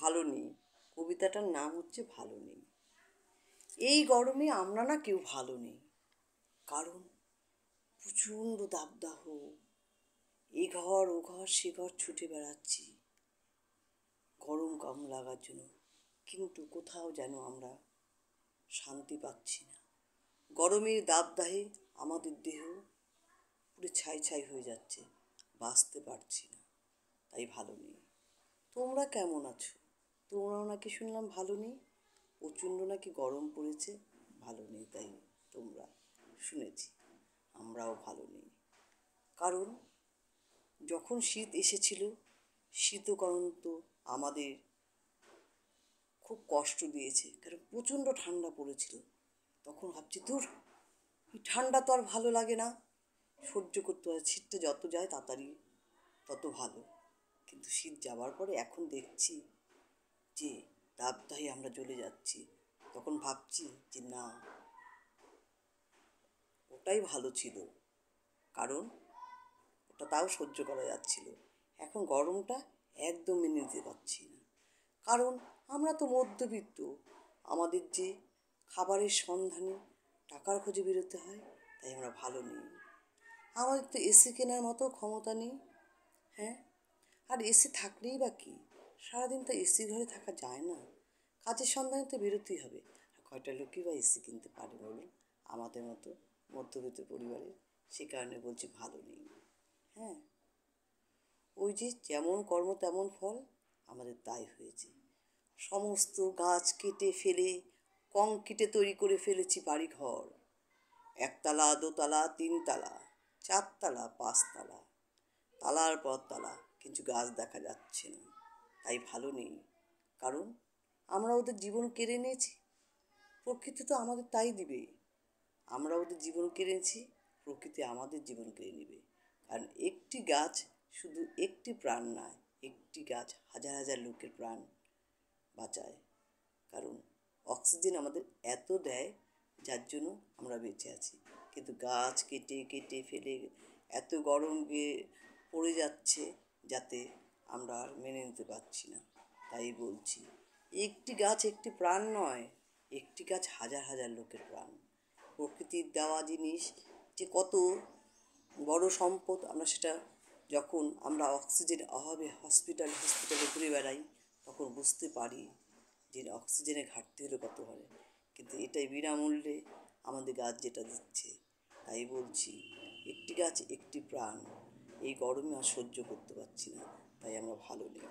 ভালো নেই। কবিতাটার নাম হচ্ছে ভালো নেই। এই গরমে আমরা না কেউ ভালো নেই, কারণ প্রচণ্ড দাবদাহ। এ ঘর ও ঘর সে ঘর ছুটে বেড়াচ্ছি গরম কম লাগার জন্য, কিন্তু কোথাও যেন আমরা শান্তি পাচ্ছি না। গরমের দাবদাহে আমাদের দেহ পুরো ছাই ছাই হয়ে যাচ্ছে, বাঁচতে পারছি না, তাই ভালো নেই। তোমরা কেমন আছো? তোমরাও নাকি শুনলাম ভালো নেই, প্রচণ্ড নাকি গরম পড়েছে, ভালো নেই, তাই তোমরা শুনেছি। আমরাও ভালো নেই, কারণ যখন শীত এসেছিল, শীতকালীন তো আমাদের খুব কষ্ট দিয়েছে, কারণ প্রচণ্ড ঠান্ডা পড়েছিল। তখন ভাবছি দূর, এই ঠান্ডা তো আর ভালো লাগে না, সহ্য করতে হয়, শীতটা যত যায় তাড়াতাড়ি তত ভালো। কিন্তু শীত যাওয়ার পরে এখন দেখছি যে দাবদাহে আমরা জ্বলে যাচ্ছি। তখন ভাবছি যে না, ওটাই ভালো ছিল, কারণ ওটা তাও সহ্য করা যাচ্ছিল। এখন গরমটা একদম মেনে নিতে পারছি না, কারণ আমরা তো মধ্যবিত্ত। আমাদের যে খাবারের সন্ধানে টাকার খোঁজে বেরোতে হয়, তাই আমরা ভালো নেই। আমাদের তো এসি কেনার মতো ক্ষমতা নেই। হ্যাঁ, আর এসি থাকলেই বা কী, সারাদিন তো এসি ঘরে থাকা যায় না, কাজের সন্ধানে তো বেরোতেই হবে। আর কয়টা লোকই বা এসি কিনতে পারে বলুন, আমাদের মতো মধ্যবিত্ত পরিবারে। সে কারণে বলছি ভালো নেই। হ্যাঁ, ওই যে যেমন কর্ম তেমন ফল, আমাদের তাই হয়েছে। সমস্ত গাছ কেটে ফেলে কংক্রিটে তৈরি করে ফেলেছি বাড়িঘর, একতলা দোতলা তিনতলা চারতলা পাঁচতলা, তালার পর তালা, কিন্তু গাছ দেখা যাচ্ছে না, তাই ভালো নেই। কারণ আমরা ওদের জীবন কেড়ে নিয়েছি, প্রকৃতি তো আমাদের তাই দিবে। আমরা ওদের জীবন কেড়েছি, প্রকৃতি আমাদের জীবন কেড়ে নেবে। কারণ একটি গাছ শুধু একটি প্রাণ নয়, একটি গাছ হাজার হাজার লোকের প্রাণ বাঁচায়। কারণ অক্সিজেন আমাদের এত দেয়, যার জন্য আমরা বেঁচে আছি। কিন্তু গাছ কেটে কেটে ফেলে এত গরম পড়ে যাচ্ছে, যাতে আমরা আর মেনে নিতে পারছি না। তাই বলছি, একটি গাছ একটি প্রাণ নয়, একটি গাছ হাজার হাজার লোকের প্রাণ। প্রকৃতির দেওয়া জিনিস যে কত বড় সম্পদ, আমরা সেটা যখন আমরা অক্সিজেন অভাবে হসপিটালে ঘুরে বেড়াই, তখন বুঝতে পারি যে অক্সিজেনের ঘাটতি হলে কত হয়। কিন্তু এটাই বিনামূল্যে আমাদের গাছ যেটা দিচ্ছে। তাই বলছি, একটি গাছ একটি প্রাণ। এই গরমে আর সহ্য করতে পারছি না, তাই আমরা ভালো নেই।